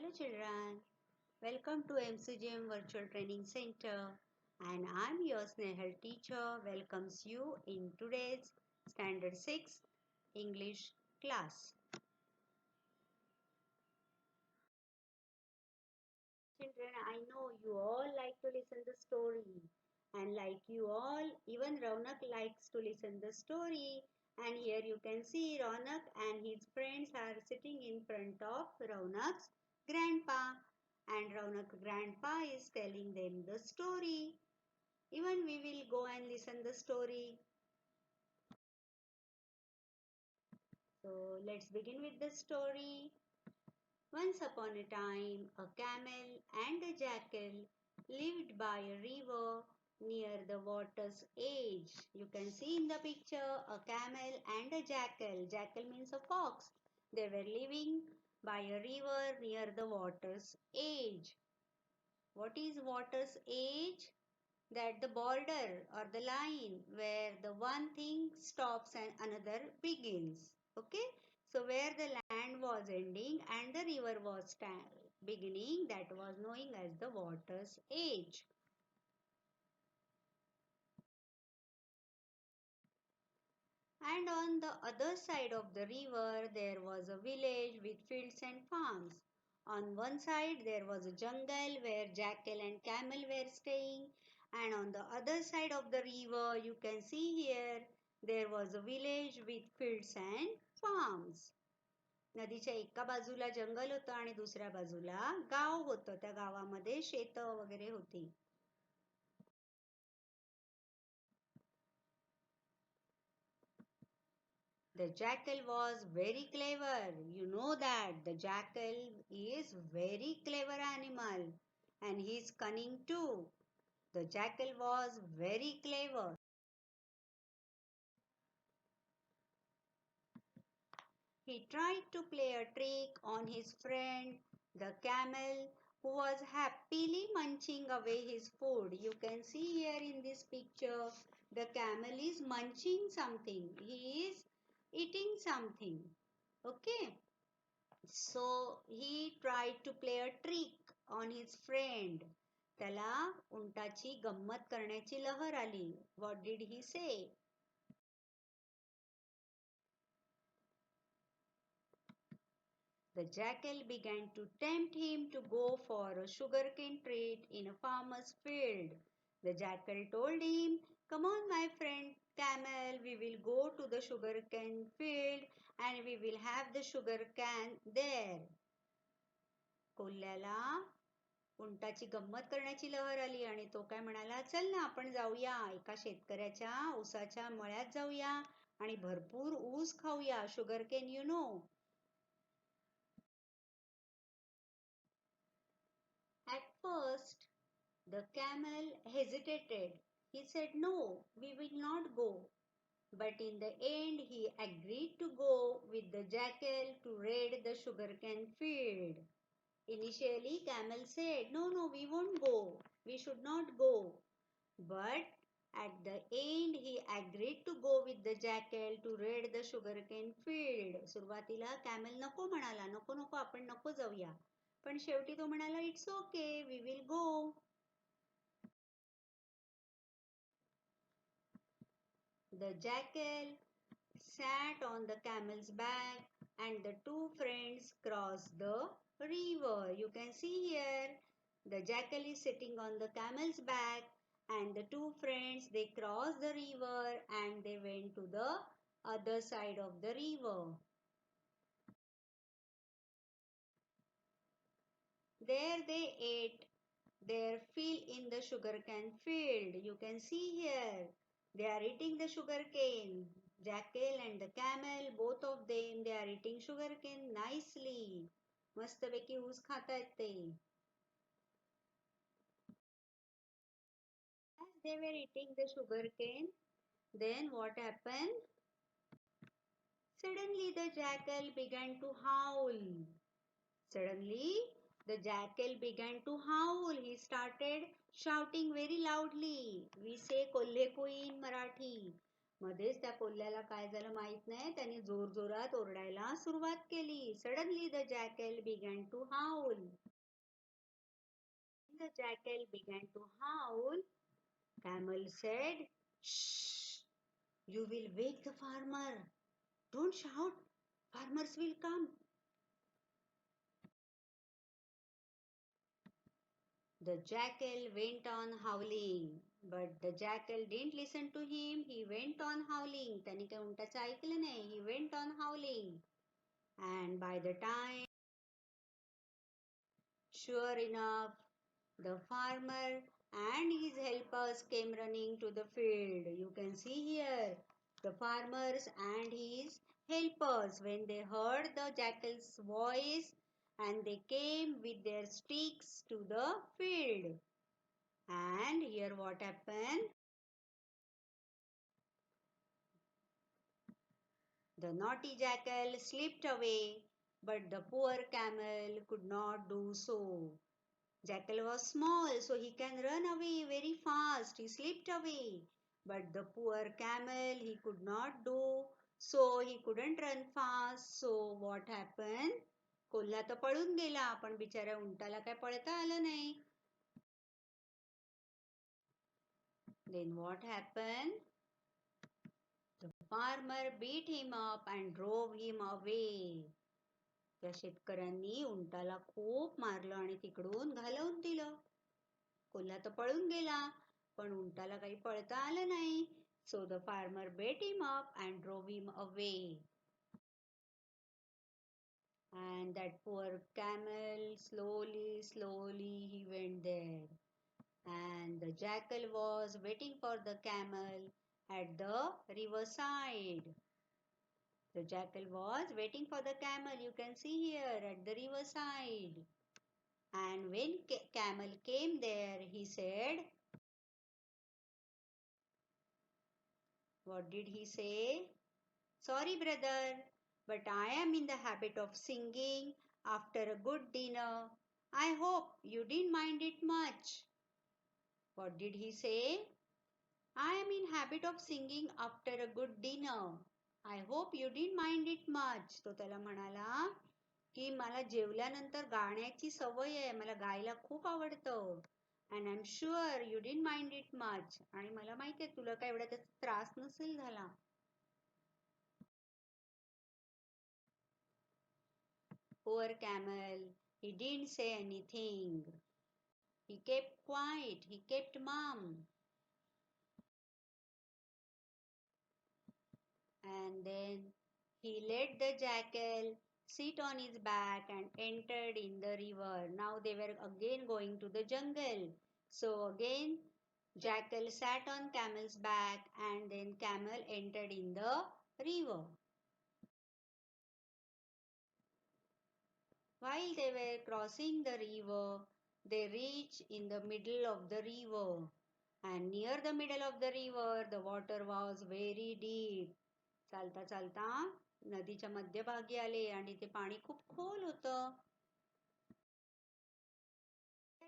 Hello children, welcome to MCGM Virtual Training Center and I'm your Snehal teacher welcomes you in today's Standard 6 English class. Children, I know you all like to listen the story and like you all, even Raunak likes to listen the story and here you can see Raunak and his friends are sitting in front of Raunak's grandpa and Raunak's grandpa is telling them the story. Even we will go and listen the story. So let's begin with the story. Once upon a time, a camel and a jackal lived by a river near the water's edge. You can see in the picture a camel and a jackal. Jackal means a fox. They were living by a river near the water's edge. What is water's edge? That the border or the line where the one thing stops and another begins. Okay, so where the land was ending and the river was beginning, that was known as the water's edge. And on the other side of the river there was a village with fields and farms. On one side there was a jungle where jackal and camel were staying, and on the other side of the river you can see here there was a village with fields and farms. नदीच्या एका बाजूला जंगल होतं आणि दुसऱ्या बाजूला गाव होतं. त्या गावामध्ये शेतं वगैरे होती. The jackal was very clever. You know that the jackal is very clever animal and he is cunning too. The jackal was very clever. He tried to play a trick on his friend, the camel, who was happily munching away his food. You can see here in this picture, the camel is munching something. He is eating something. Okay. So he tried to play a trick on his friend. त्याला उंटाची गंमत करण्याची लहर आली. What did he say? The jackal began to tempt him to go for a sugarcane treat in a farmer's field. The jackal told him, "Come on, my friend camel, we will go to the sugarcane field and we will have the sugarcane there." कोल्ह्याला उंटाची गंमत करण्याची लहर आली आणि तो काय म्हणाला, चल ना आपण जाऊया एका शेतकऱ्याच्या ऊसाच्या मळ्यात जाऊया आणि भरपूर ऊस खाऊया. Sugarcane you know. At first, the camel hesitated. He said, "No, we will not go." But in the end, he agreed to go with the jackal to raid the sugarcane field. Initially, camel said, "No, no, we won't go. We should not go." But at the end, he agreed to go with the jackal to raid the sugarcane field. सुरुवातीला camel नको म्हणाला, नको नको आपण नको जाऊया. पण शेवटी तो म्हणाला, "It's okay, we will go." The jackal sat on the camel's back and the two friends crossed the river. You can see here the jackal is sitting on the camel's back and the two friends they crossed the river and they went to the other side of the river. There they ate their fill in the sugarcane field. You can see here they are eating the sugarcane. Jackal and the camel, both of them, they are eating sugarcane nicely. मस्तपैकी ऊस खातायत ते. As they were eating the sugarcane, then what happened? Suddenly the jackal began to howl. Suddenly the jackal began to howl. He started shouting very loudly. We say Kolhe कोई in Marathi. मध्येच त्या कोल्ह्याला काय झालं माहित नाही, त्याने जोरजोरात ओरडायला सुरुवात केली. Suddenly the jackal began to howl. The jackal began to howl. Camel said, "Shh! You will wake the farmer. Don't shout. Farmers will come." The jackal went on howling. But the jackal didn't listen to him. He went on howling. त्याने काही उंटाचं ऐकलं नाही. He went on howling. And by the time, sure enough, the farmer and his helpers came running to the field. You can see here the farmers and his helpers, when they heard the jackal's voice, and they came with their sticks to the field. And here what happened? The naughty jackal slipped away, but the poor camel could not do so. Jackal was small, so he can run away very fast. He slipped away. But the poor camel, he could not do, so he couldn't run fast. So what happened? कोल्हा तर पळून गेला, पण बिचाऱ्या उंटाला काय पळता आलं नाही. Then what happened? The farmer beat him up and drove him away. त्या शेतकऱ्यांनी उंटाला खूप मारलं आणि तिकडून घालवून दिलं. कोल्हा तर पळून गेला, पण उंटाला काही पळता आलं नाही. So the farmer beat him up and drove him away. And that poor camel, slowly he went there. And the jackal was waiting for the camel at the riverside. The jackal was waiting for the camel. You can see here at the riverside. And when camel came there, he said, what did he say? Sorry, brother, but I am in the habit of singing after a good dinner. I hope you didn't mind it much. What did he say? I am in habit of singing after a good dinner. I hope you didn't mind it much. तो त्याला म्हणाला की मला जेवल्यानंतर गाण्याची सवय आहे, मला गायला खूप आवडतं. And I'm sure you didn't mind it much. आणि मला माहिती आहे तुला काय एवढा त्याचा त्रास नसेल झाला. Poor camel, he didn't say anything. He kept quiet, he kept mum. And then he let the jackal sit on his back and entered in the river. Now they were again going to the jungle. So again jackal sat on camel's back and then camel entered in the river. While they were crossing the river, they reached in the middle of the river. And near the middle of the river, the water was very deep. चालता चालता नदीच्या मध्यभागी आले आणि ते पाणी खूप खोल होतं.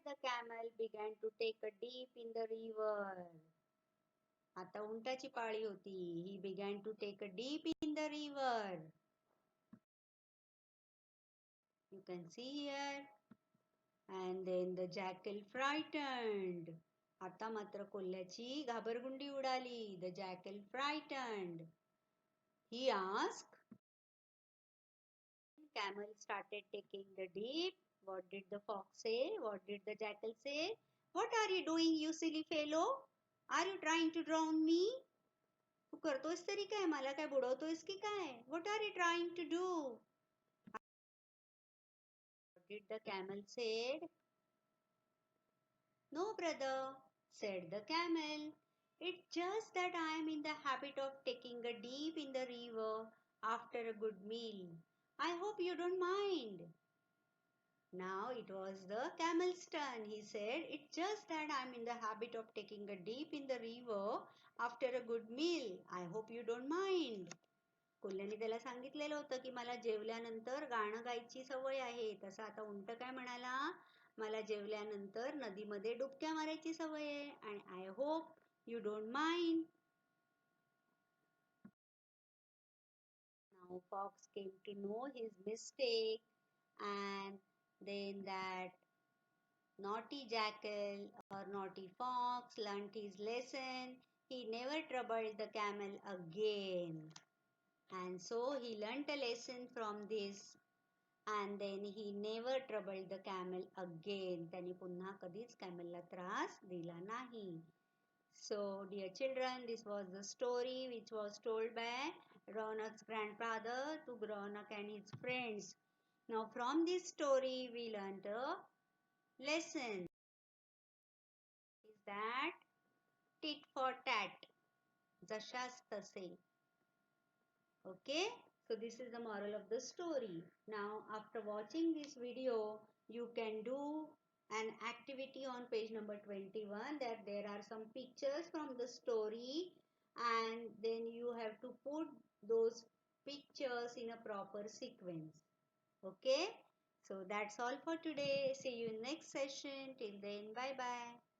The camel began to take a dip in the river. आता उंटाची पाळी होती. He began to take a dip in the river. You can see here. And then the jackal frightened. आता मात्र कोल्ह्याची घाबरगुंडी उडाली. The jackal frightened. He asked. Camel started taking the dip. What did the fox say? What did the jackal say? What are you doing, you silly fellow? Are you trying to drown me? तू करतोयस तरी काय? मला काय बुडवतोयस की काय? What are you trying to do? What did the camel say? No, brother, said the camel. It's just that I am in the habit of taking a dip in the river after a good meal. I hope you don't mind. Now it was the camel's turn. He said, it's just that I'm in the habit of taking a dip in the river after a good meal. I hope you don't mind. कोल्ह्याने त्याला सांगितलेलं होतं की मला जेवल्यानंतर गाणं गायची सवय आहे. तसं आता उंट काय म्हणाला, मला जेवल्यानंतर नदीमध्ये डुबक्या मारायची सवय आहे. आणि I hope you don't mind. Now Fox came to know his mistake, and then that naughty jackal or naughty fox learnt his lesson. He never troubled the camel again. And so he learnt a lesson from this, and then he never troubled the camel again. त्याने पुन्हा कधीच कॅमेलला त्रास दिला नाही. So, dear children, this was the story which was told by Ronak's grandfather to Ronak and his friends. Now, from this story, we learned a lesson. Is that tit for tat, जशास तसे. Okay, so this is the moral of the story. Now, after watching this video, you can do an activity on page number 21, that there are some pictures from the story, and then you have to put those pictures in a proper sequence. Okay, so that's all for today. See you in next session. Till then, bye bye.